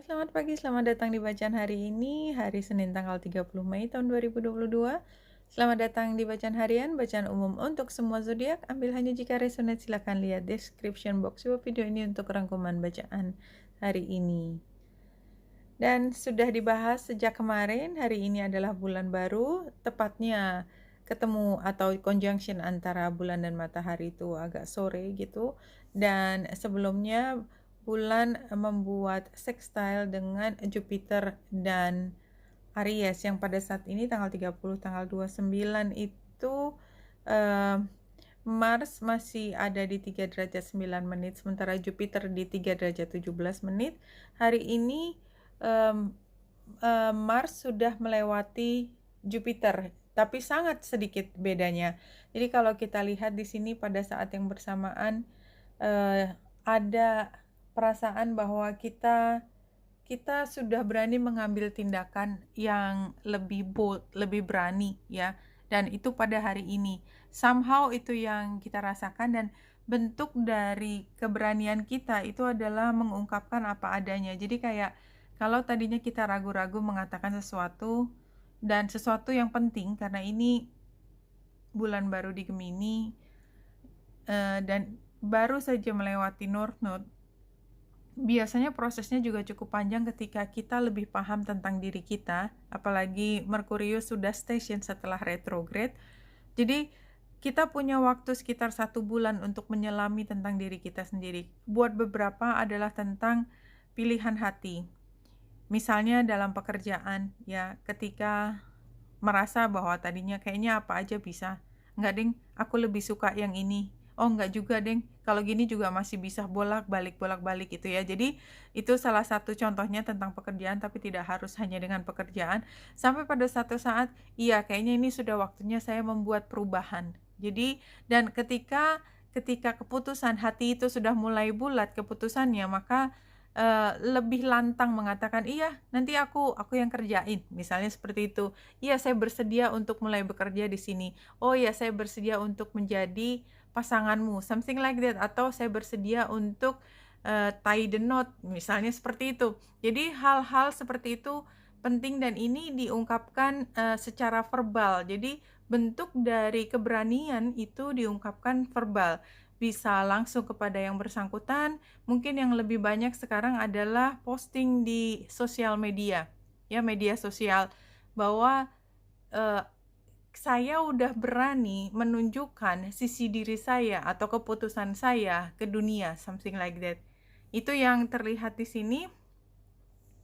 Halo, selamat pagi, selamat datang di bacaan hari ini, hari Senin tanggal 30 Mei tahun 2022. Selamat datang di bacaan harian, bacaan umum untuk semua zodiak. Ambil hanya jika resonate, silakan lihat description box video ini untuk rangkuman bacaan hari ini. Dan sudah dibahas sejak kemarin, hari ini adalah bulan baru, tepatnya ketemu atau conjunction antara bulan dan matahari itu agak sore gitu. Dan sebelumnya bulan membuat sextile dengan Jupiter dan Aries yang pada saat ini tanggal 30, tanggal 29 itu eh, Mars masih ada di 3 derajat 9 menit, sementara Jupiter di 3 derajat 17 menit. Hari ini Mars sudah melewati Jupiter, tapi sangat sedikit bedanya. Jadi kalau kita lihat di sini pada saat yang bersamaan ada perasaan bahwa kita sudah berani mengambil tindakan yang lebih bold, lebih berani ya. Dan itu pada hari ini. Somehow itu yang kita rasakan, dan bentuk dari keberanian kita itu adalah mengungkapkan apa adanya. Jadi kayak kalau tadinya kita ragu-ragu mengatakan sesuatu, dan sesuatu yang penting karena ini bulan baru di Gemini, dan baru saja melewati North Node, biasanya prosesnya juga cukup panjang ketika kita lebih paham tentang diri kita, apalagi Merkurius sudah station setelah retrograde. Jadi kita punya waktu sekitar 1 bulan untuk menyelami tentang diri kita sendiri. Buat beberapa adalah tentang pilihan hati. Misalnya dalam pekerjaan, ya ketika merasa bahwa tadinya kayaknya apa aja bisa. Enggak deng, aku lebih suka yang ini. Oh enggak juga deng, kalau gini juga masih bisa bolak-balik gitu ya. Jadi itu salah satu contohnya tentang pekerjaan, tapi tidak harus hanya dengan pekerjaan. Sampai pada satu saat, iya kayaknya ini sudah waktunya saya membuat perubahan. Jadi, dan ketika keputusan hati itu sudah mulai bulat keputusannya, maka lebih lantang mengatakan, iya nanti aku yang kerjain, misalnya seperti itu. Iya saya bersedia untuk mulai bekerja di sini. Oh iya saya bersedia untuk menjadi pasanganmu, something like that. Atau saya bersedia untuk tie the knot, misalnya seperti itu. Jadi hal-hal seperti itu penting, dan ini diungkapkan secara verbal. Jadi bentuk dari keberanian itu diungkapkan verbal, bisa langsung kepada yang bersangkutan. Mungkin yang lebih banyak sekarang adalah posting di sosial media, ya media sosial, bahwa saya udah berani menunjukkan sisi diri saya atau keputusan saya ke dunia, something like that. Itu yang terlihat di sini.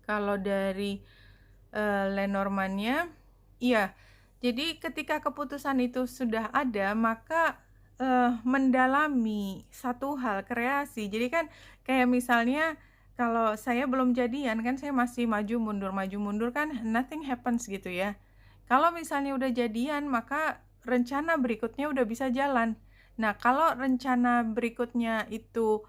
Kalau dari Lenormandnya, iya. Jadi ketika keputusan itu sudah ada, maka mendalami satu hal kreasi. Jadi kan kayak misalnya kalau saya belum jadian kan, saya masih maju mundur kan, nothing happens gitu ya. Kalau misalnya udah jadian, maka rencana berikutnya udah bisa jalan. Nah, kalau rencana berikutnya itu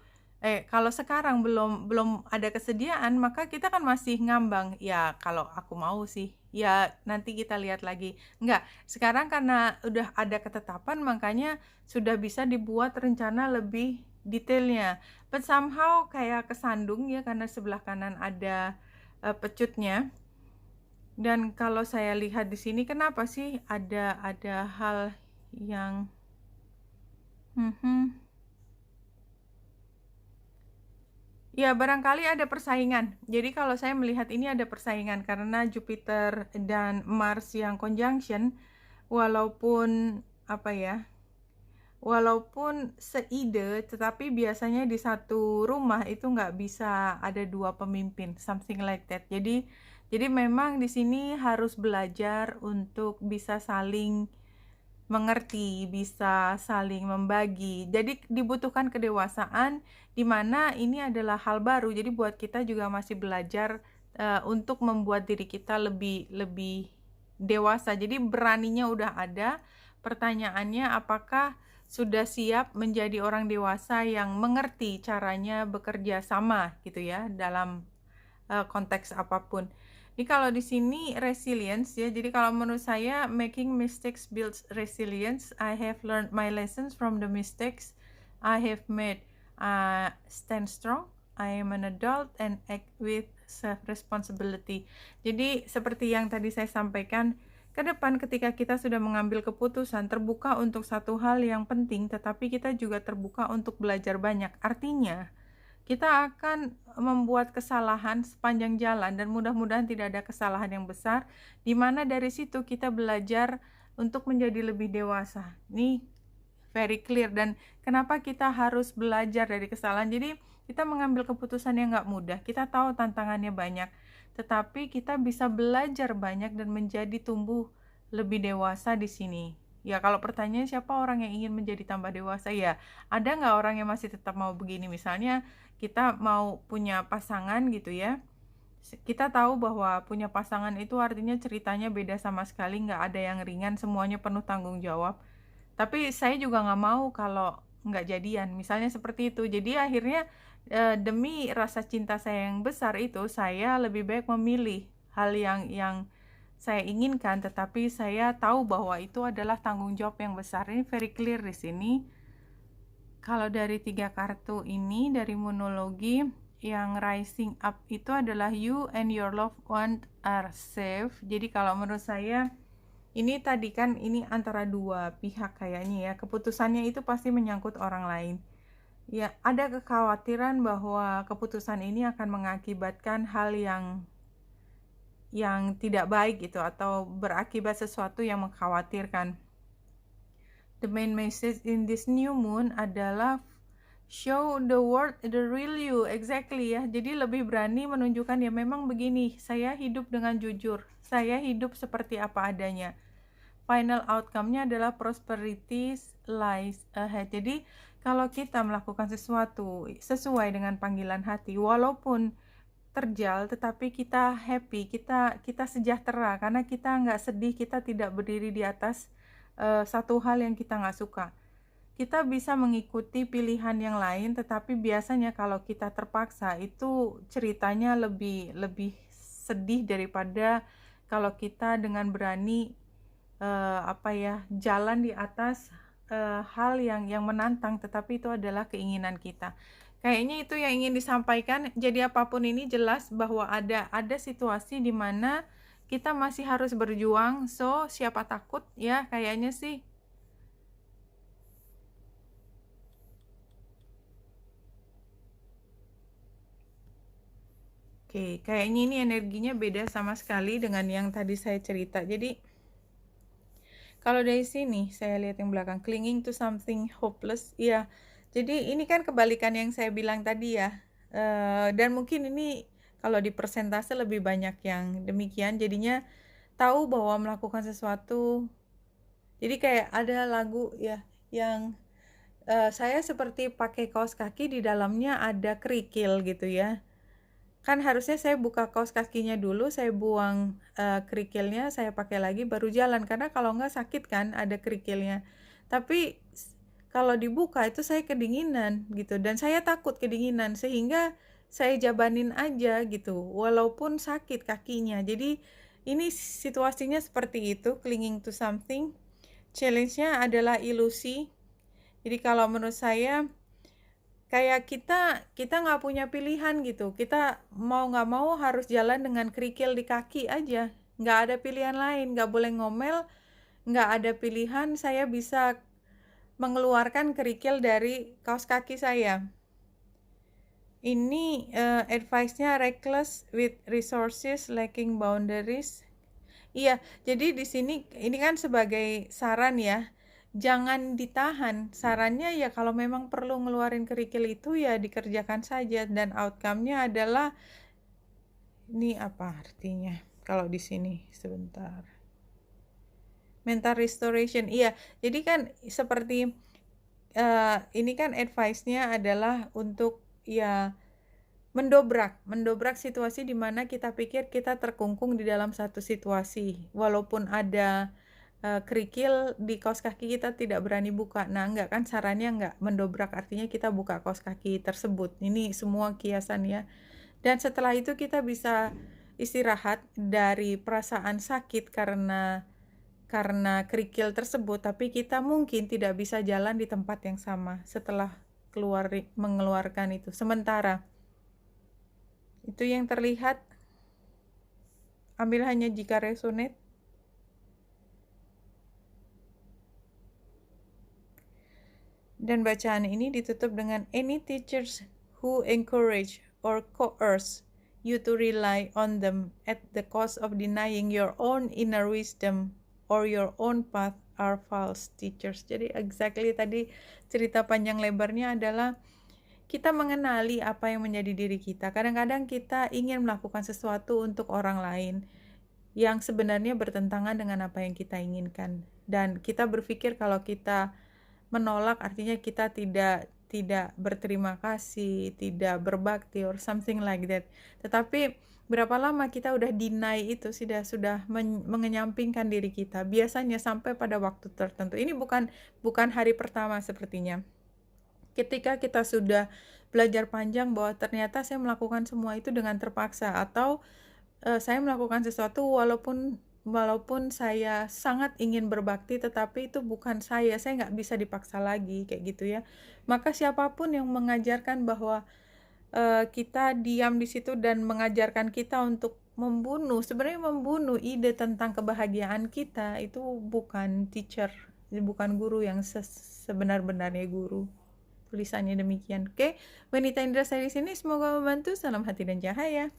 kalau sekarang belum ada kesediaan, maka kita kan masih ngambang. Ya, kalau aku mau sih, ya nanti kita lihat lagi. Enggak, sekarang karena udah ada ketetapan, makanya sudah bisa dibuat rencana lebih detailnya. But somehow kayak kesandung ya, karena sebelah kanan ada pecutnya. Dan kalau saya lihat di sini, kenapa sih ada hal yang ya, barangkali ada persaingan. Jadi kalau saya melihat ini ada persaingan karena Jupiter dan Mars yang conjunction, walaupun walaupun seide, tetapi biasanya di satu rumah itu nggak bisa ada dua pemimpin, something like that. Jadi memang di sini harus belajar untuk bisa saling mengerti, bisa saling membagi. Jadi dibutuhkan kedewasaan, di mana ini adalah hal baru. Jadi buat kita juga masih belajar untuk membuat diri kita lebih dewasa. Jadi beraninya udah ada. Pertanyaannya, apakah sudah siap menjadi orang dewasa yang mengerti caranya bekerja sama gitu ya, dalam konteks apapun. Ini kalau di sini resilience ya. Jadi kalau menurut saya, making mistakes builds resilience. I have learned my lessons from the mistakes I have made. Stand strong. I am an adult and act with self responsibility. Jadi seperti yang tadi saya sampaikan, ke depan ketika kita sudah mengambil keputusan terbuka untuk satu hal yang penting, tetapi kita juga terbuka untuk belajar banyak. Artinya, kita akan membuat kesalahan sepanjang jalan dan mudah-mudahan tidak ada kesalahan yang besar, di mana dari situ kita belajar untuk menjadi lebih dewasa. Ini very clear. Dan kenapa kita harus belajar dari kesalahan? Jadi kita mengambil keputusan yang nggak mudah, kita tahu tantangannya banyak, tetapi kita bisa belajar banyak dan menjadi tumbuh lebih dewasa di sini. Ya, kalau pertanyaan siapa orang yang ingin menjadi tambah dewasa, ya ada nggak orang yang masih tetap mau begini? Misalnya kita mau punya pasangan gitu ya, kita tahu bahwa punya pasangan itu artinya ceritanya beda sama sekali, nggak ada yang ringan, semuanya penuh tanggung jawab. Tapi saya juga nggak mau kalau nggak jadian, misalnya seperti itu. Jadi akhirnya demi rasa cinta saya yang besar itu, saya lebih baik memilih hal yang saya inginkan, tetapi saya tahu bahwa itu adalah tanggung jawab yang besar. Ini very clear di sini. Kalau dari 3 kartu ini, dari monologi, yang rising up itu adalah you and your loved one are safe. Jadi kalau menurut saya, ini tadi kan ini antara dua pihak kayaknya ya, keputusannya itu pasti menyangkut orang lain. Ya, ada kekhawatiran bahwa keputusan ini akan mengakibatkan hal yang tidak baik gitu, atau berakibat sesuatu yang mengkhawatirkan. The main message in this new moon adalah show the world the real you, exactly ya. Jadi lebih berani menunjukkan ya memang begini, saya hidup dengan jujur, saya hidup seperti apa adanya. Final outcome-nya adalah prosperity lies ahead. Jadi kalau kita melakukan sesuatu sesuai dengan panggilan hati, walaupun terjal, tetapi kita happy, kita sejahtera, karena kita nggak sedih, kita tidak berdiri di atas satu hal yang kita nggak suka. Kita bisa mengikuti pilihan yang lain, tetapi biasanya kalau kita terpaksa itu ceritanya lebih sedih daripada kalau kita dengan berani jalan di atas hal yang menantang, tetapi itu adalah keinginan kita. Kayaknya itu yang ingin disampaikan. Jadi apapun ini jelas bahwa ada situasi di mana kita masih harus berjuang. So siapa takut ya, kayaknya sih. Oke, kayaknya ini energinya beda sama sekali dengan yang tadi saya cerita. Jadi kalau dari sini saya lihat yang belakang, clinging to something hopeless, ya. Jadi ini kan kebalikan yang saya bilang tadi ya. Dan mungkin ini kalau di persentase lebih banyak yang demikian. Jadinya tahu bahwa melakukan sesuatu. Jadi kayak ada lagu ya yang saya seperti pakai kaos kaki, di dalamnya ada kerikil gitu ya. Kan harusnya saya buka kaos kakinya dulu, saya buang kerikilnya, saya pakai lagi baru jalan, karena kalau nggak sakit kan ada kerikilnya. Tapi kalau dibuka itu saya kedinginan gitu, dan saya takut kedinginan, sehingga saya jabanin aja gitu walaupun sakit kakinya. Jadi ini situasinya seperti itu, clinging to something. Challenge-nya adalah ilusi. Jadi kalau menurut saya kayak kita nggak punya pilihan gitu, kita mau nggak mau harus jalan dengan kerikil di kaki aja, nggak ada pilihan lain, nggak boleh ngomel, nggak ada pilihan. Saya bisa mengeluarkan kerikil dari kaos kaki saya. Ini advice-nya reckless with resources, lacking boundaries. Iya, jadi di sini ini kan sebagai saran ya, jangan ditahan. Sarannya ya kalau memang perlu ngeluarin kerikil itu ya dikerjakan saja, dan outcome-nya adalah ini apa artinya kalau di sini, sebentar. Mental restoration. Iya, jadi kan seperti ini kan advice-nya adalah untuk ya mendobrak situasi di mana kita pikir kita terkungkung di dalam satu situasi, walaupun ada kerikil di kaos kaki, kita tidak berani buka. Nah, enggak kan, sarannya enggak mendobrak, artinya kita buka kaos kaki tersebut. Ini semua kiasan ya. Dan setelah itu kita bisa istirahat dari perasaan sakit karena kerikil tersebut, tapi kita mungkin tidak bisa jalan di tempat yang sama setelah mengeluarkan itu sementara. Itu yang terlihat, ambil hanya jika resonate. Dan bacaan ini ditutup dengan any teachers who encourage or coerce you to rely on them at the cost of denying your own inner wisdom or your own path are false teachers. Jadi exactly tadi cerita panjang lebarnya adalah kita mengenali apa yang menjadi diri kita. Kadang-kadang kita ingin melakukan sesuatu untuk orang lain yang sebenarnya bertentangan dengan apa yang kita inginkan. Dan kita berpikir kalau kita menolak artinya kita tidak berterima kasih, tidak berbakti or something like that. Tetapi berapa lama kita udah deny itu, sudah mengenyampingkan diri kita. Biasanya sampai pada waktu tertentu. Ini bukan hari pertama sepertinya. Ketika kita sudah belajar panjang bahwa ternyata saya melakukan semua itu dengan terpaksa, atau saya melakukan sesuatu walaupun saya sangat ingin berbakti, tetapi itu bukan saya nggak bisa dipaksa lagi, kayak gitu ya. Maka siapapun yang mengajarkan bahwa kita diam di situ dan mengajarkan kita untuk sebenarnya membunuh ide tentang kebahagiaan kita, itu bukan teacher, bukan guru yang sebenar-benarnya guru. Tulisannya demikian. Oke, Wanita Indra saya di sini, semoga membantu. Salam hati dan cahaya.